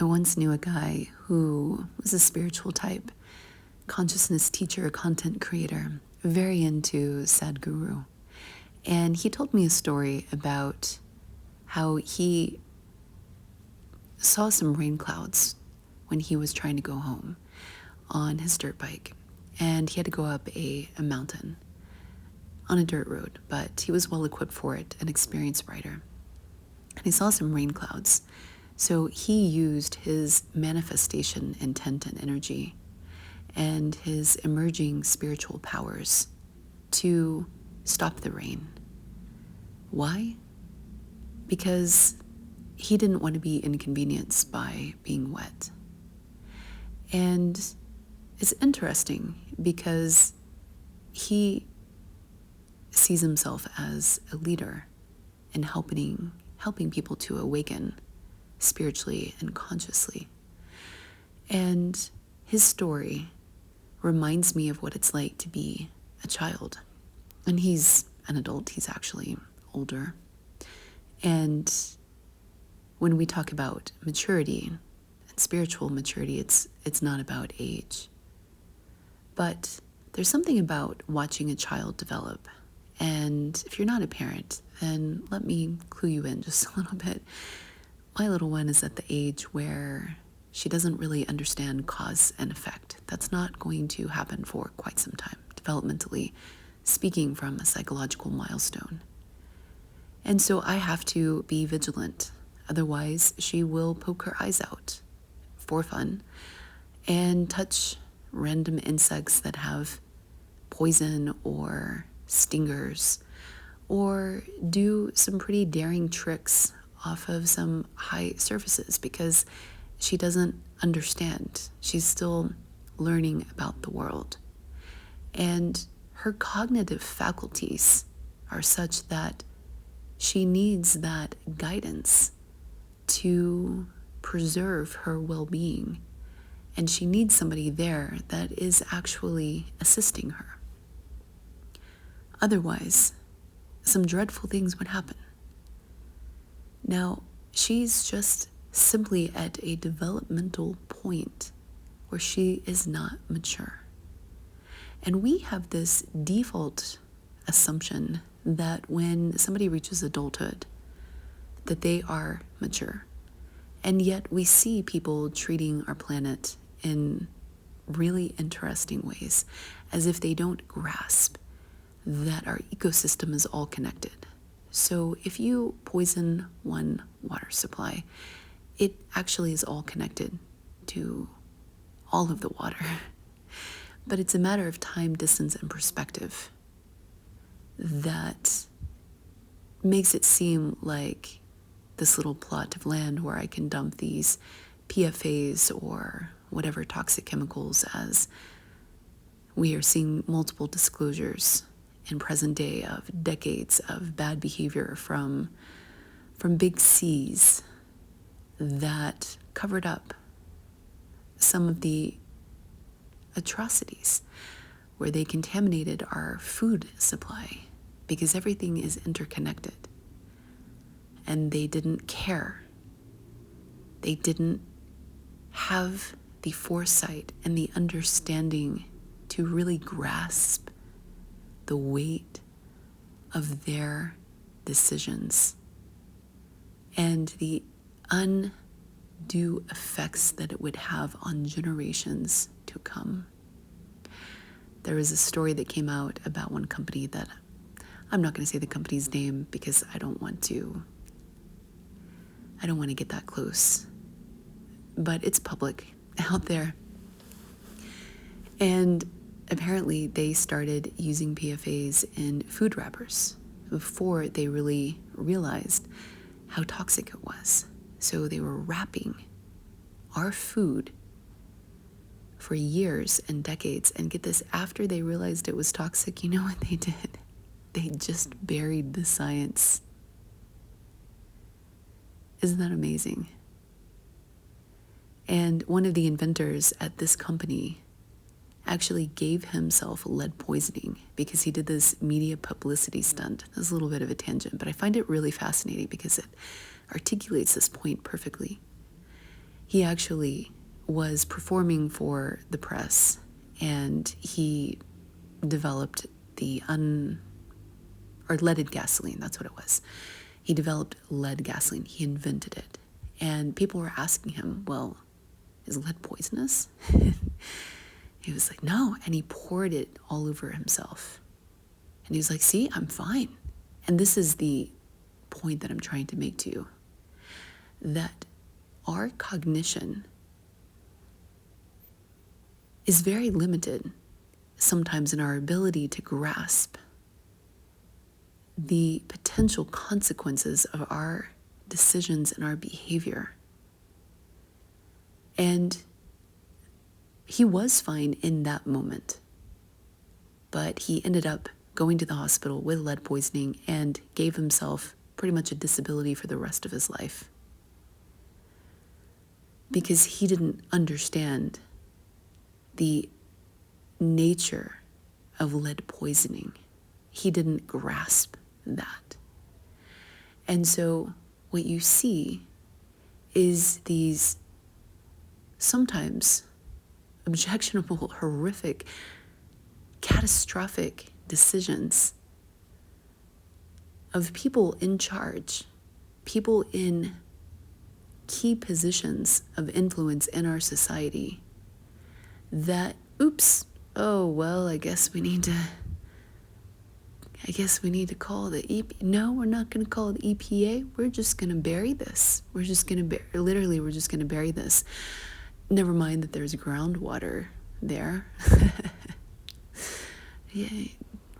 I once knew a guy who was a spiritual type, consciousness teacher, content creator, very into Sadhguru. And he told me a story about how he saw some rain clouds when he was trying to go home on his dirt bike. And he had to go up a mountain on a dirt road, but he was well equipped for it, an experienced rider. And he saw some rain clouds. So he used his manifestation intent and energy and his emerging spiritual powers to stop the rain. Why? Because he didn't want to be inconvenienced by being wet. And it's interesting because he sees himself as a leader in helping people to awaken spiritually and consciously. And his story reminds me of what it's like to be a child. And he's an adult, he's actually older. And when we talk about maturity and spiritual maturity, it's not about age. But there's something about watching a child develop. And if you're not a parent, then let me clue you in just a little bit. My little one is at the age where she doesn't really understand cause and effect. That's not going to happen for quite some time, developmentally speaking from a psychological milestone. And so I have to be vigilant. Otherwise, she will poke her eyes out for fun and touch random insects that have poison or stingers, or do some pretty daring tricks off of some high surfaces because she doesn't understand. She's still learning about the world. And her cognitive faculties are such that she needs that guidance to preserve her well-being. And she needs somebody there that is actually assisting her. Otherwise, some dreadful things would happen. Now, she's just simply at a developmental point where she is not mature. And we have this default assumption that when somebody reaches adulthood, that they are mature. And yet we see people treating our planet in really interesting ways, as if they don't grasp that our ecosystem is all connected. So if you poison one water supply, it actually is all connected to all of the water. But it's a matter of time, distance, and perspective that makes it seem like this little plot of land where I can dump these PFAs or whatever toxic chemicals, as we are seeing multiple disclosures in present day of decades of bad behavior from big C's that covered up some of the atrocities where they contaminated our food supply because everything is interconnected. And they didn't care. They didn't have the foresight and the understanding to really grasp the weight of their decisions and the undue effects that it would have on generations to come. There was a story that came out about one company that I'm not going to say the company's name because I don't want to get that close, but it's public out there. And apparently they started using PFAs in food wrappers before they really realized how toxic it was. So they were wrapping our food for years and decades. And get this, after they realized it was toxic, you know what they did? They just buried the science. Isn't that amazing? And one of the inventors at this company actually gave himself lead poisoning because he did this media publicity stunt. That's a little bit of a tangent, but I find it really fascinating because it articulates this point perfectly. He actually was performing for the press, and he developed or leaded gasoline. That's what it was. He developed lead gasoline. He invented it. And people were asking him, well, is lead poisonous? He was like, no. And he poured it all over himself. And he was like, see, I'm fine. And this is the point that I'm trying to make to you. That our cognition is very limited sometimes in our ability to grasp the potential consequences of our decisions and our behavior. And he was fine in that moment, but he ended up going to the hospital with lead poisoning and gave himself pretty much a disability for the rest of his life because he didn't understand the nature of lead poisoning. He didn't grasp that. And so what you see is these sometimes objectionable, horrific, catastrophic decisions of people in charge, people in key positions of influence in our society that, oops, oh, well, I guess we need to call the EPA. No, we're not going to call the EPA. We're just going to bury this. We're just going to bury this. Never mind that there's groundwater there. Yeah,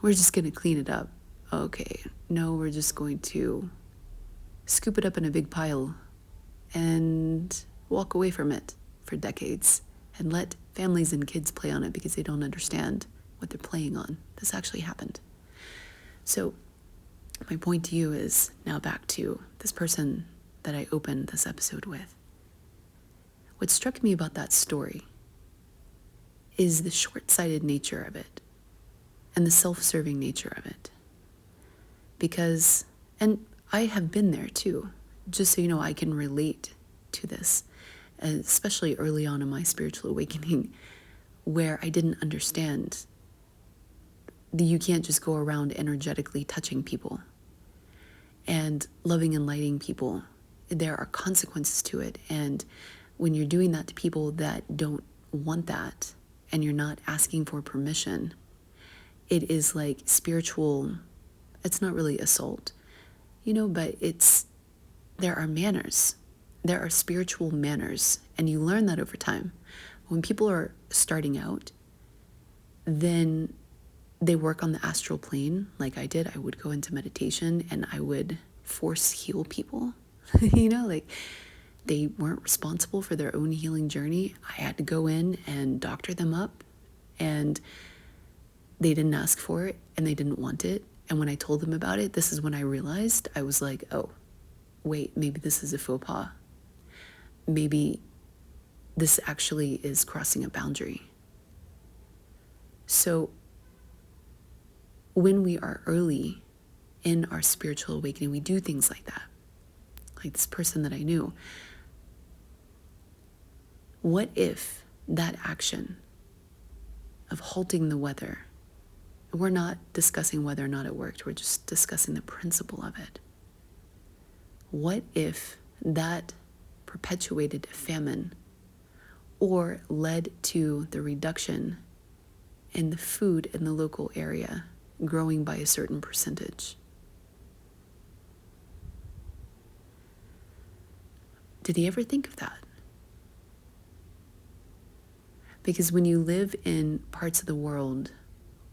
we're just going to clean it up. Okay, no, we're just going to scoop it up in a big pile and walk away from it for decades and let families and kids play on it because they don't understand what they're playing on. This actually happened. So my point to you is now back to this person that I opened this episode with. What struck me about that story is the short-sighted nature of it and the self-serving nature of it. Because, and I have been there too, just so you know, I can relate to this, especially early on in my spiritual awakening, where I didn't understand that you can't just go around energetically touching people and loving and lighting people. There are consequences to it. And when you're doing that to people that don't want that, and you're not asking for permission, it is like spiritual, it's not really assault, but there are manners. There are spiritual manners, and you learn that over time. When people are starting out, then they work on the astral plane like I did. I would go into meditation and I would force heal people. Like they weren't responsible for their own healing journey. I had to go in and doctor them up, and they didn't ask for it and they didn't want it. And when I told them about it, this is when I realized, I was like, oh, wait, maybe this is a faux pas. Maybe this actually is crossing a boundary. So when we are early in our spiritual awakening, we do things like that. Like this person that I knew. What if that action of halting the weather, we're not discussing whether or not it worked, we're just discussing the principle of it. What if that perpetuated a famine or led to the reduction in the food in the local area growing by a certain percentage? Did he ever think of that? Because when you live in parts of the world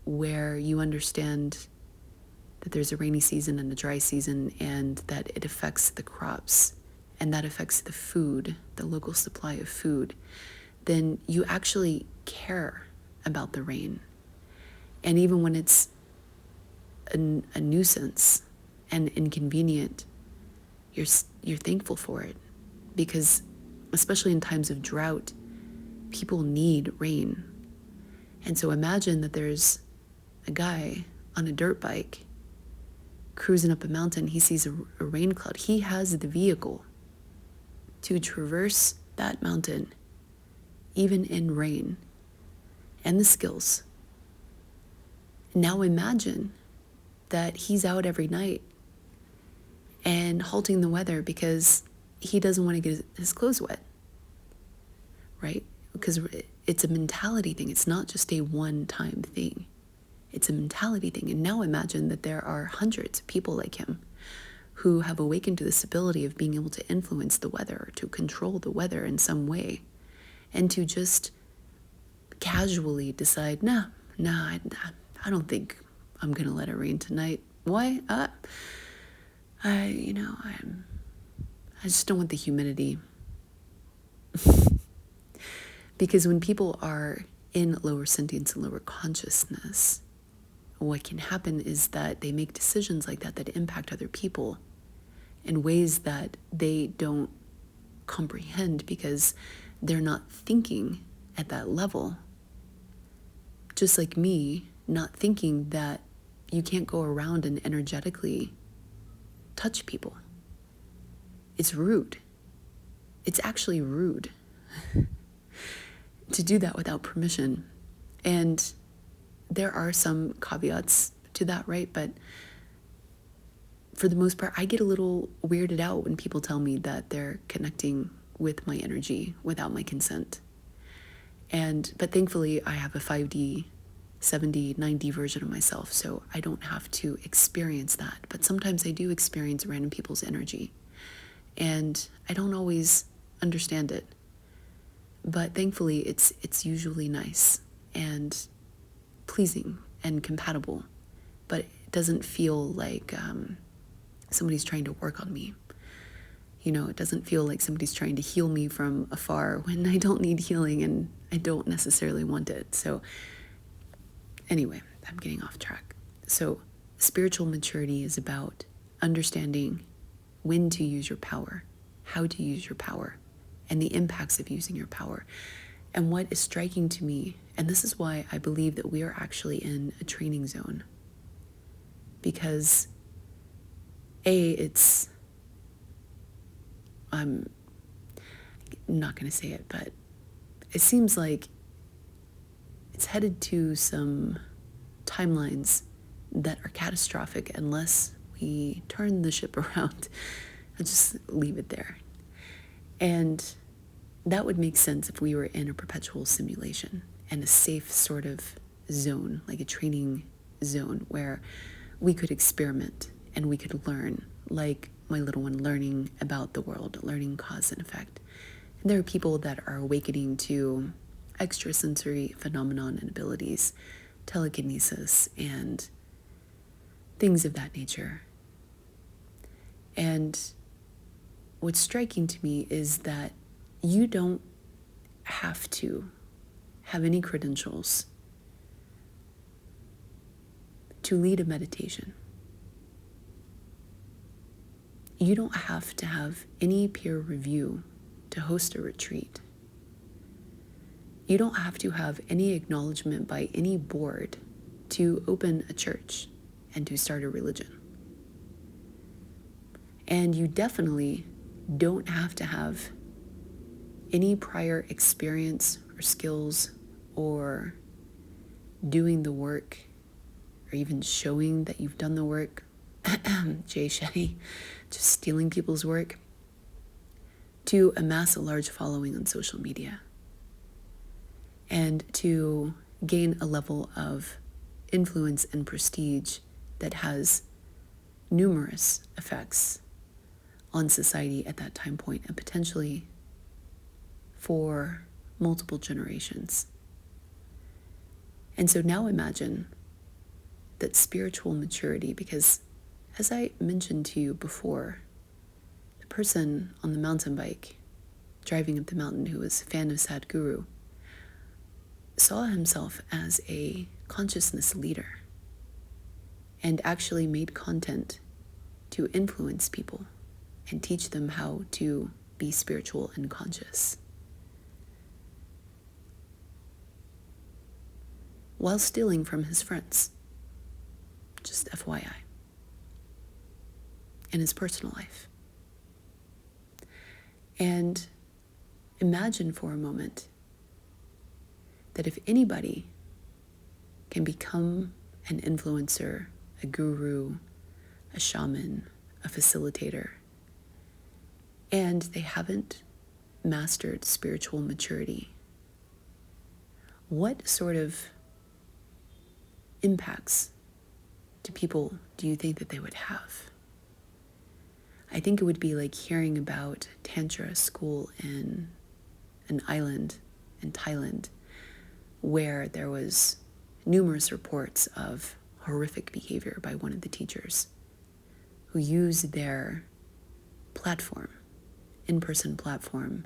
where you understand that there's a rainy season and a dry season, and that it affects the crops, and that affects the food, the local supply of food, then you actually care about the rain. And even when it's a nuisance and inconvenient, you're thankful for it, because especially in times of drought, people need rain. And so imagine that there's a guy on a dirt bike cruising up a mountain. He sees a rain cloud. He has the vehicle to traverse that mountain, even in rain, and the skills. Now imagine that he's out every night and halting the weather because he doesn't want to get his clothes wet, right? Because it's a mentality thing. It's not just a one-time thing. It's a mentality thing. And now imagine that there are hundreds of people like him who have awakened to this ability of being able to influence the weather, to control the weather in some way, and to just casually decide, I don't think I'm going to let it rain tonight. Why? I just don't want the humidity. Because when people are in lower sentience and lower consciousness, what can happen is that they make decisions like that impact other people in ways that they don't comprehend because they're not thinking at that level. Just like me, not thinking that you can't go around and energetically touch people. It's rude. It's actually rude to do that without permission. And there are some caveats to that, right? But for the most part, I get a little weirded out when people tell me that they're connecting with my energy without my consent. But thankfully, I have a 5D, 7D, 9D version of myself, so I don't have to experience that. But sometimes I do experience random people's energy, and I don't always understand it. But thankfully, it's usually nice and pleasing and compatible, but it doesn't feel like somebody's trying to work on me. It doesn't feel like somebody's trying to heal me from afar when I don't need healing and I don't necessarily want it. So anyway, I'm getting off track. So spiritual maturity is about understanding when to use your power, how to use your power, and the impacts of using your power. And what is striking to me, and this is why I believe that we are actually in a training zone, because I'm not going to say it, but it seems like it's headed to some timelines that are catastrophic unless we turn the ship around. I'll just leave it there. And that would make sense if we were in a perpetual simulation and a safe sort of zone, like a training zone where we could experiment and we could learn, like my little one learning about the world, learning cause and effect. And there are people that are awakening to extrasensory phenomenon and abilities, telekinesis, and things of that nature. And what's striking to me is that you don't have to have any credentials to lead a meditation. You don't have to have any peer review to host a retreat. You don't have to have any acknowledgement by any board to open a church and to start a religion. And you definitely don't have to have any prior experience or skills or doing the work or even showing that you've done the work. Jay Shetty, just stealing people's work, to amass a large following on social media and to gain a level of influence and prestige that has numerous effects on society at that time point and potentially for multiple generations. And so now imagine that spiritual maturity, because as I mentioned to you before, the person on the mountain bike driving up the mountain who was a fan of Sadhguru saw himself as a consciousness leader and actually made content to influence people and teach them how to be spiritual and conscious, while stealing from his friends. Just FYI. In his personal life. And imagine for a moment that if anybody can become an influencer, a guru, a shaman, a facilitator, and they haven't mastered spiritual maturity, what sort of impacts to people do you think that they would have? I think it would be like hearing about Tantra school in an island in Thailand where there was numerous reports of horrific behavior by one of the teachers who used their platform, in-person platform,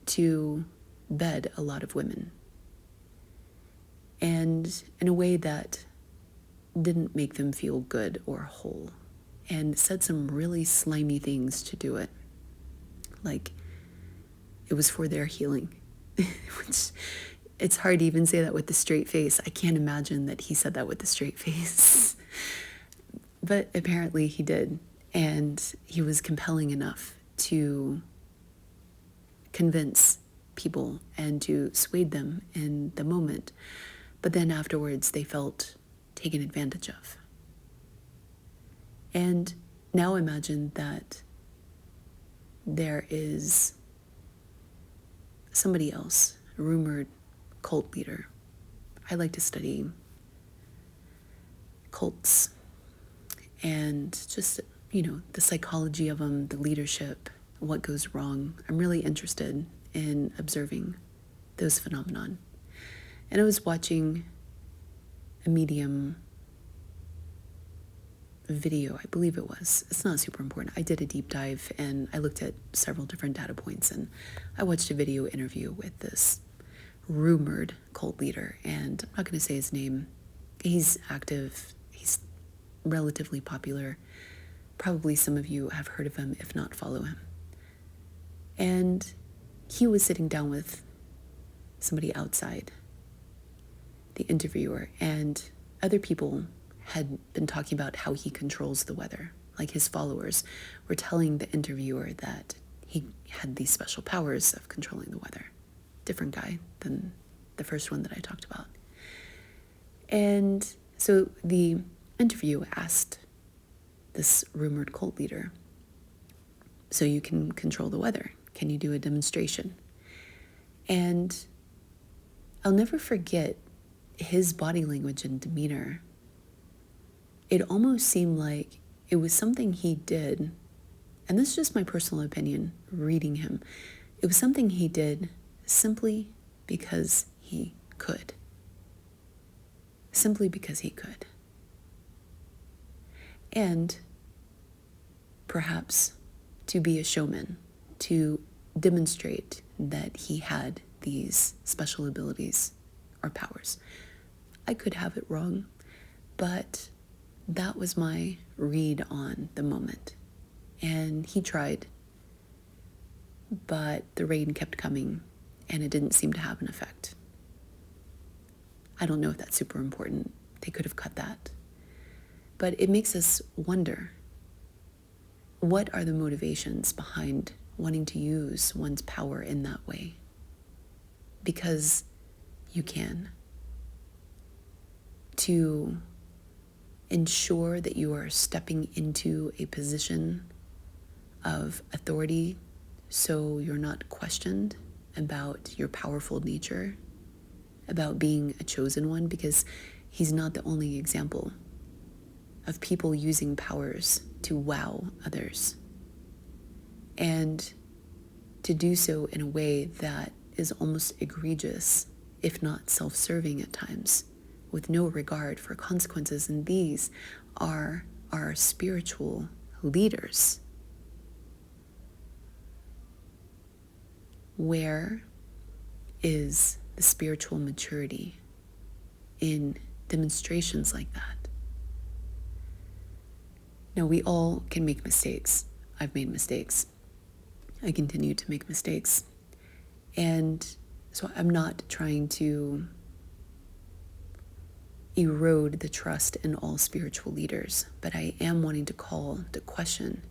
to bed a lot of women. And in a way that didn't make them feel good or whole, and said some really slimy things to do it. Like it was for their healing, which it's hard to even say that with a straight face. I can't imagine that he said that with a straight face. But apparently he did. And he was compelling enough to convince people and to sway them in the moment. But then afterwards they felt taken advantage of. And now imagine that there is somebody else, a rumored cult leader. I like to study cults and just, the psychology of them, the leadership, what goes wrong. I'm really interested in observing those phenomenon. And I was watching a Medium video, I believe it was. It's not super important. I did a deep dive and I looked at several different data points, and I watched a video interview with this rumored cult leader, and I'm not going to say his name. He's active. He's relatively popular. Probably some of you have heard of him, if not follow him. And he was sitting down with somebody outside, the interviewer, and other people had been talking about how he controls the weather. Like his followers were telling the interviewer that he had these special powers of controlling the weather. Different guy than the first one that I talked about. And so the interview asked this rumored cult leader, so you can control the weather, can you do a demonstration? And I'll never forget his body language and demeanor. It almost seemed like it was something he did, and this is just my personal opinion, reading him. It was something he did simply because he could. Simply because he could. And perhaps to be a showman, to demonstrate that he had these special abilities or powers. I could have it wrong, but that was my read on the moment. And he tried, but the rain kept coming and it didn't seem to have an effect. I don't know if that's super important. They could have cut that. But it makes us wonder, what are the motivations behind wanting to use one's power in that way? Because you can. To ensure that you are stepping into a position of authority so you're not questioned about your powerful nature, about being a chosen one, because he's not the only example of people using powers to wow others, and to do so in a way that is almost egregious, if not self-serving at times, with no regard for consequences. And these are our spiritual leaders. Where is the spiritual maturity in demonstrations like that? Now, we all can make mistakes. I've made mistakes. I continue to make mistakes. And so I'm not trying to erode the trust in all spiritual leaders, but I am wanting to call to question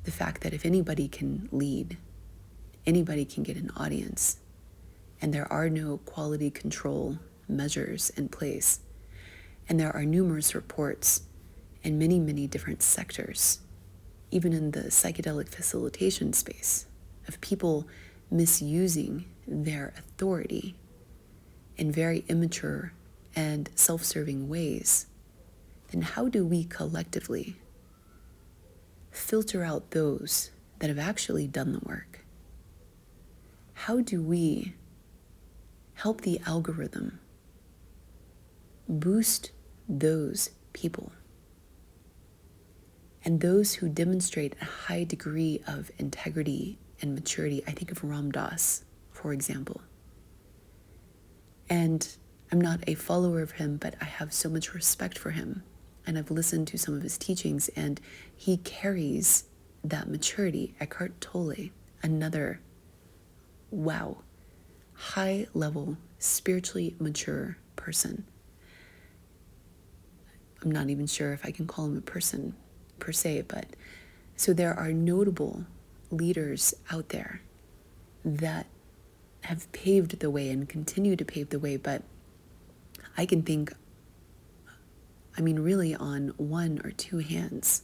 the fact that if anybody can lead anybody can get an audience, and there are no quality control measures in place. And there are numerous reports in many, many different sectors, even in the psychedelic facilitation space, of people misusing their authority in very immature and self-serving ways. Then how do we collectively filter out those that have actually done the work? How do we help the algorithm boost those people? And those who demonstrate a high degree of integrity and maturity. I think of Ram Dass, for example. And I'm not a follower of him, but I have so much respect for him. And I've listened to some of his teachings, and he carries that maturity. Eckhart Tolle, another, wow, high-level, spiritually mature person. I'm not even sure if I can call him a person per se, but so there are notable leaders out there that have paved the way and continue to pave the way, but I can think, really on one or two hands,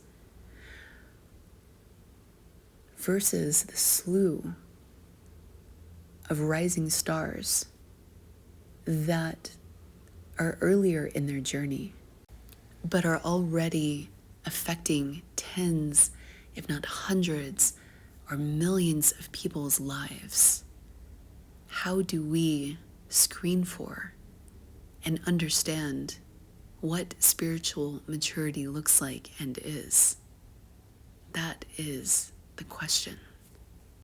versus the slew of rising stars that are earlier in their journey, but are already affecting tens, if not hundreds, or millions of people's lives. How do we screen for and understand what spiritual maturity looks like and is? That is the question.